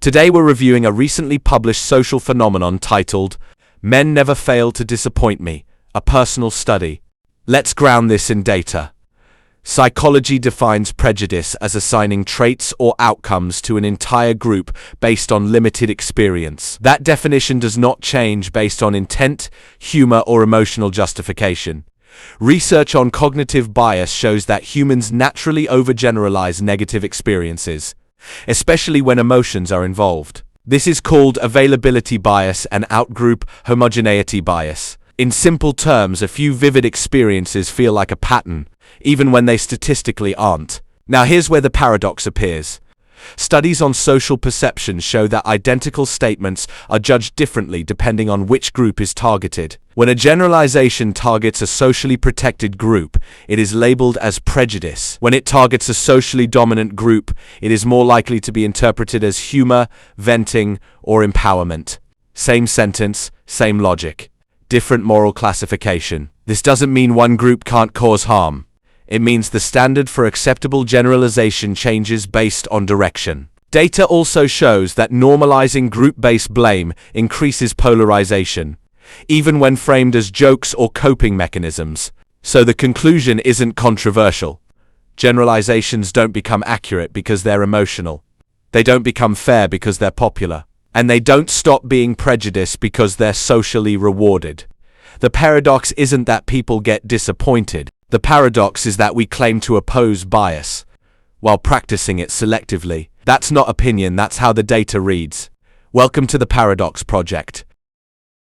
Today we're reviewing a recently published social phenomenon titled, Men Never Fail to Disappoint Me, a Personal Study. Let's ground this in data. Psychology defines prejudice as assigning traits or outcomes to an entire group based on limited experience. That definition does not change based on intent, humor, or emotional justification. Research on cognitive bias shows that humans naturally overgeneralize negative experiences, especially when emotions are involved. This is called availability bias and outgroup homogeneity bias. In simple terms, a few vivid experiences feel like a pattern, even when they statistically aren't. Now here's where the paradox appears. Studies on social perception show that identical statements are judged differently depending on which group is targeted. When a generalization targets a socially protected group, it is labeled as prejudice. When it targets a socially dominant group, it is more likely to be interpreted as humor, venting, or empowerment. Same sentence, same logic. Different moral classification. This doesn't mean one group can't cause harm. It means the standard for acceptable generalization changes based on direction. Data also shows that normalizing group-based blame increases polarization, even when framed as jokes or coping mechanisms. So the conclusion isn't controversial. Generalizations don't become accurate because they're emotional. They don't become fair because they're popular. And they don't stop being prejudice because they're socially rewarded. The paradox isn't that people get disappointed. The paradox is that we claim to oppose bias while practicing it selectively. That's not opinion, that's how the data reads. Welcome to the Paradox Project.